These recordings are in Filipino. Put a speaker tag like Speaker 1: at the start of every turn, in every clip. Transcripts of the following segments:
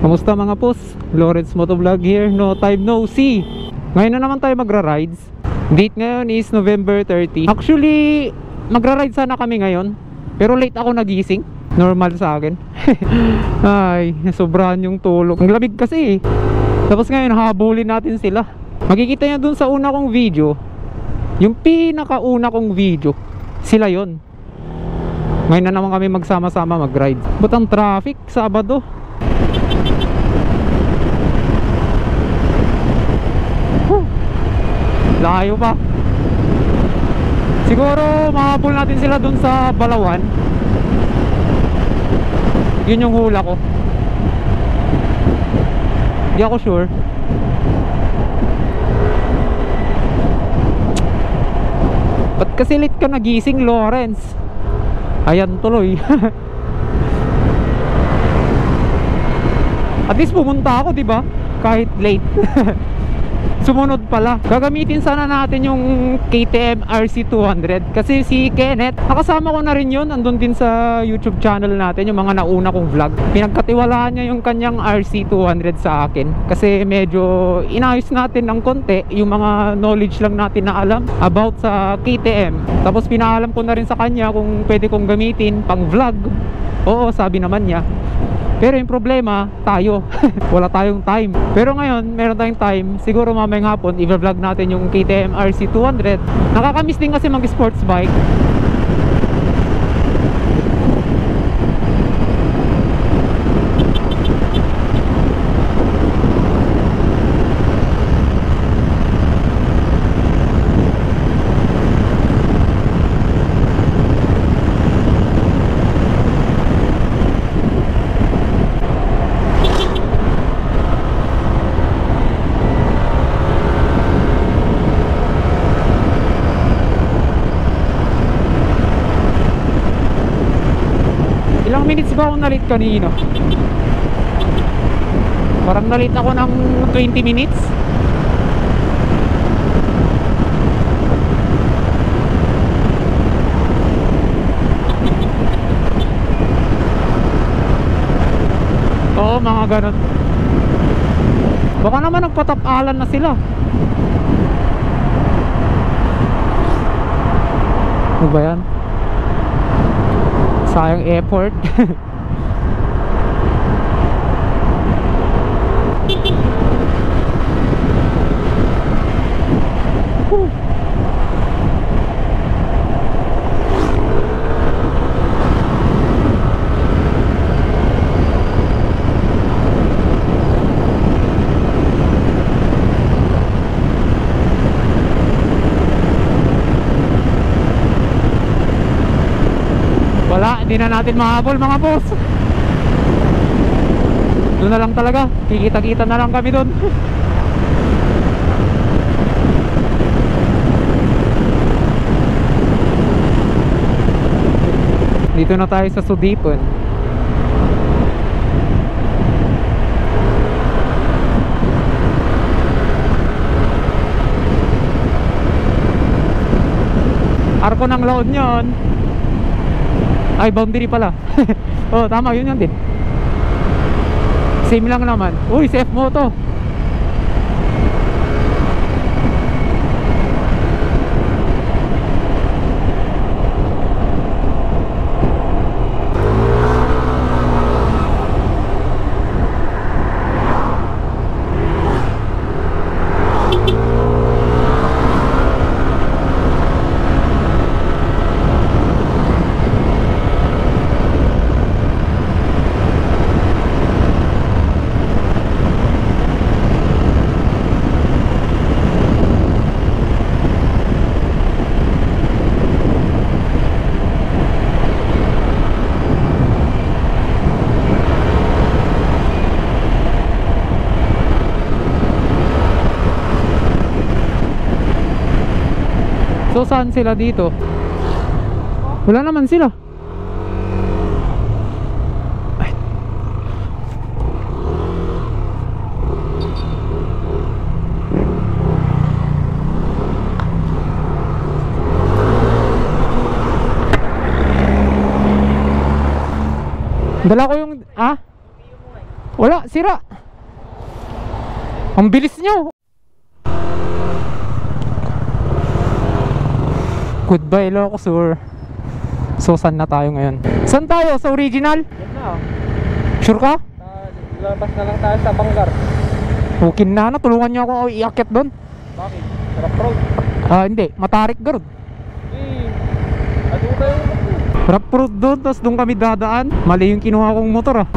Speaker 1: Kamusta mga pus? Lawrence Motovlog here. No time no see. Ngayon na naman tayo magra-rides. Date ngayon is November 30. Actually, magra-ride sana kami ngayon, pero late ako nagising. Normal sa akin. Ay, sobrahan yung tulog. Ang lamig kasi eh. Tapos ngayon habulin natin sila. Makikita nyo dun sa una kong video, yung pinakauna kong video, sila yon. Ngayon na naman kami magsama-sama mag-ride. Ba't ang traffic Sabado? Layo pa. Siguro mahabol natin sila dun sa Balawan. Yun yung hula ko. Di ako sure. Ba't kasi late ka nagising, Lawrence? Ayan tuloy. At least pumunta ako, diba? Kahit late. Sumunod pala. Gagamitin sana natin yung KTM RC200 kasi si Kenneth, nakasama ko na rin yun. Andun din sa YouTube channel natin yung mga nauna kong vlog. Pinagkatiwalaan niya yung kanyang RC200 sa akin kasi medyo inayos natin ng konti yung mga knowledge lang natin na alam about sa KTM. Tapos pinaalam ko na rin sa kanya kung pwede kong gamitin pang vlog. Oo, sabi naman niya. Pero yung problema, tayo wala tayong time. Pero ngayon, meron tayong time. Siguro mamayang hapon, i-vlog natin yung KTM RC200. Nakakamiss din kasi mag-sports bike. Minutes ba akong nalit kanina? Parang nalit ako ng 20 minutes. Oo, mga ganon. Baka naman nagpatapalan na sila. Ano ba yan? Sayang effort. Wala, hindi na natin mahabol mga boss. Doon na lang talaga, kikita-kita na lang kami doon. Dito na tayo sa Sudipon. Arko ng La Union. Ay, boundary pala. Oh, tama, yun din. Same lang naman. Uy, safe mo to. So saan sila dito? Wala naman sila. Ay. Dala ko yung Wala, sira. Ang bilis nyo. Goodbye Locosur. So saan na tayo ngayon? Saan tayo? Sa original?
Speaker 2: Yan na oh.
Speaker 1: Sure ka?
Speaker 2: Labas na lang tayo sa Banggar.
Speaker 1: Hukin na, tulungan nyo ako iakyat doon.
Speaker 2: Bakit? Sarap road.
Speaker 1: Hindi, matarik garod.
Speaker 2: Ano tayo?
Speaker 1: Rough road doon, tapos doon kami dadaan. Mali yung kinuha kong motor ah.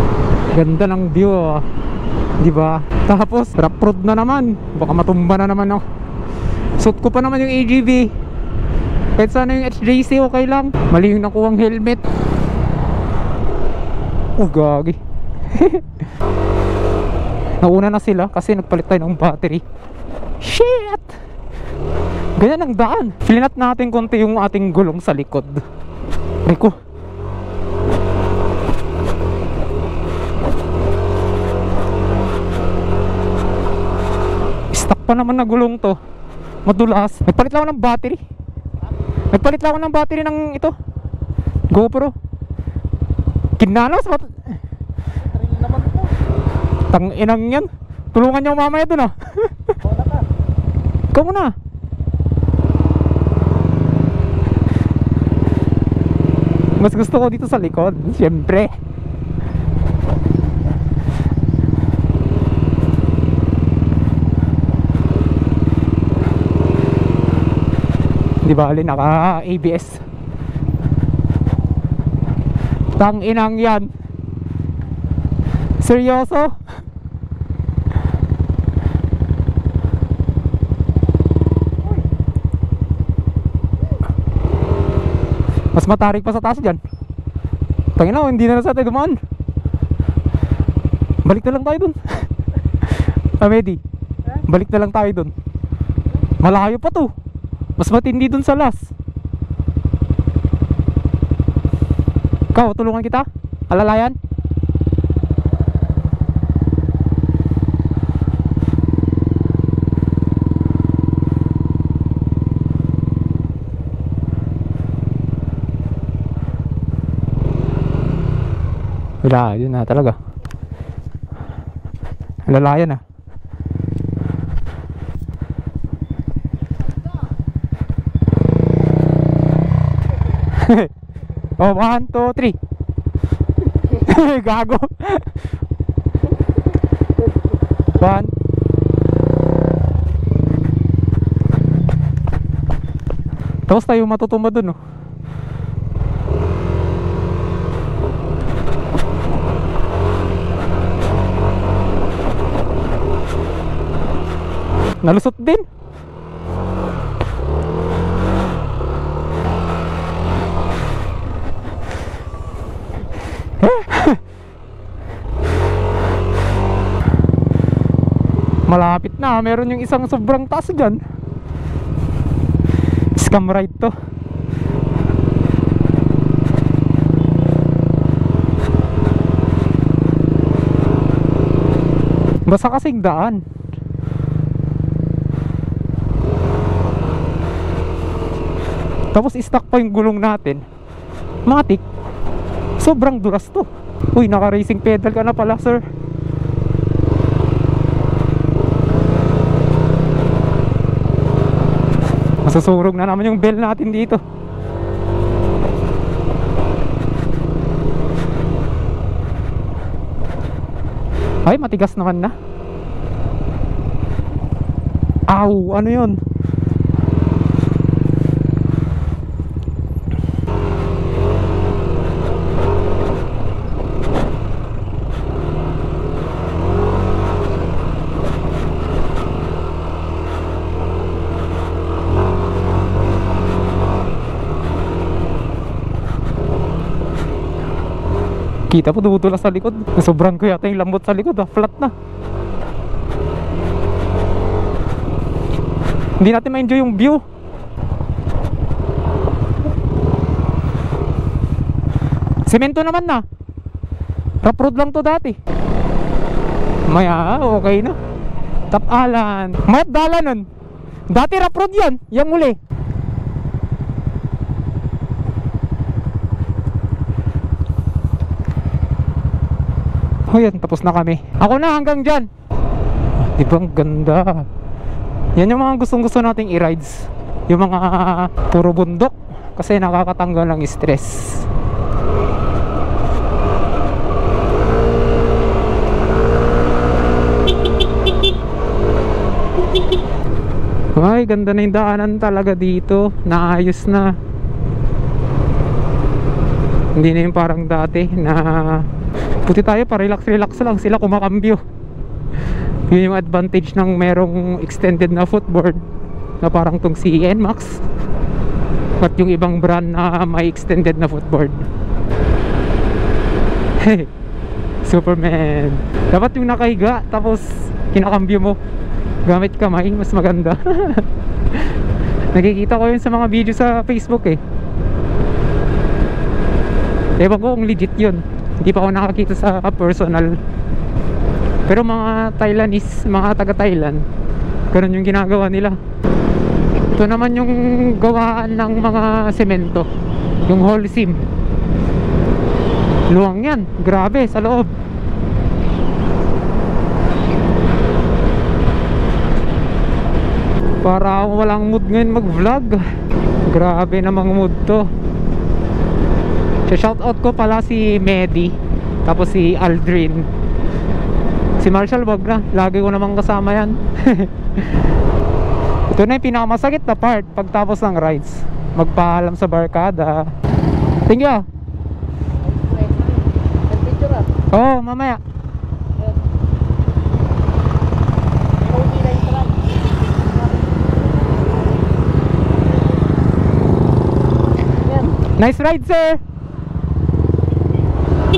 Speaker 1: Ganda ng view ah. Diba? Tapos rough road na naman. Baka matumba na naman ako. Suot ko pa naman yung AGV. Kahit sana yung HJC okay lang. Mali yung nakuhang helmet. Gagi. Nauna na sila kasi nagpalit tayo ng battery. Shit! Ganyan ang daan. Flinat natin konti yung ating gulong sa likod. Rico. Stuck pa naman na gulong to. Madulas. Nagpalit lang ako ng battery. Nagpalit lang ako ng battery ng ito GoPro. Kinanos.
Speaker 2: Naman po.
Speaker 1: Tang-inang yan. Tulungan niyo mamaya dun ah.
Speaker 2: Wala ka.
Speaker 1: Ikaw muna. Mas gusto ko dito sa likod, siyempre. Di ba alin naka ABS. Tang-inang yan. Seryoso? Mas matarik pa sa taas dyan. Tangina na, hindi na nasa tayo dumaan. Balik na lang tayo dun. Amedi, balik na lang tayo dun. Malayo pa to. Mas matindi dun sa last. Ikaw, tulungan kita. Alalayan. Wala, yun na talaga. Lalayan na. Oh, 1, 2, 3. Gago. 1. Tapos tayo matutumba dun, oh. Nalusot din. Malapit na. Meron yung isang sobrang taas dyan. Scam ride to. Basta kasing daan. Tapos stuck pa yung gulong natin. Matik. Sobrang duras to. Uy, naka racing pedal ka na pala, sir. Masusurog na naman yung bell natin dito. Ay, matigas naman na. Aw, ano yun? Kita po dumudulas sa likod. Sobrang ko yata yung lambot sa likod, flat na. Hindi natin ma-enjoy yung view. Semento naman na. Rough road lang to dati. Maya, okay na. Tapalan. Mayat dalanan. Dati rough road yan. Yung uli. O yan, tapos na kami. Ako na hanggang dyan. Di ba ang ganda? Yan yung mga gustong gusto nating i-rides. Yung mga puro bundok. Kasi nakakatanggal ng stress. Ay, ganda na yung daanan talaga dito. Naayos na. Hindi na yung parang dati na puti tayo pa relax lang, sila kumakambyo. Yun yung advantage ng merong extended na footboard na parang tong si NMAX at yung ibang brand na may extended na footboard. Hey, Superman. Dapat yung nakahiga tapos kinakambyo mo gamit kamay, mas maganda. Nakikita ko yun sa mga video sa Facebook eh. Ewan ko kung legit yun. Hindi pa ako nakakita sa personal. Pero mga Thailandese, mga taga-Thailand, ganun yung ginagawa nila. Ito naman yung gawaan ng mga semento, yung Holcim. Luwang yan, grabe sa loob. Para akong walang mood ngayon mag-vlog. Grabe namang mood to. Shoutout ko pala si Medi, tapos si Aldrin. Si Marshall wag na, lagi ko namang kasama yan. Ito na yung pinakamasakit na part pagtapos ng rides. Magpaalam sa barkada. Thank you. Oo, mamaya. Nice ride, sir.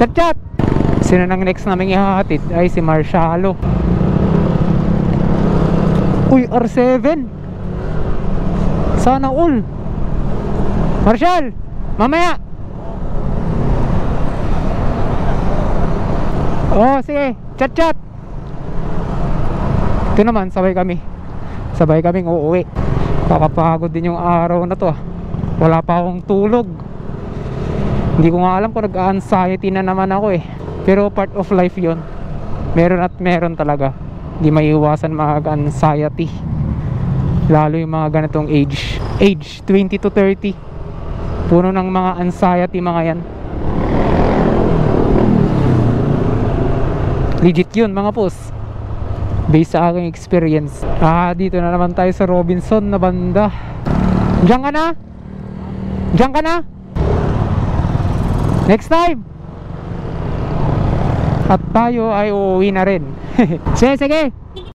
Speaker 1: Chat. Sino nang next namin ihahatid? Ay si Marshalo. Uy, R7. Sana all. Marshall, mamaya. Oh, sige. Chat. Ito naman, sabay kaming uuwi. Kakapagod din yung araw na to. Wala pa akong tulog. Hindi ko nga alam kung nag-anxiety na naman ako eh. Pero part of life yon. Meron at meron talaga. Hindi maiiwasan mag-anxiety. Lalo yung mga ganitong age 20 to 30. Puno ng mga anxiety mga yan. Legit yun mga boss. Based sa aking experience. Dito na naman tayo sa Robinson na banda. Diyan ka na? Next time. At tayo ay uuwi na rin. Sige.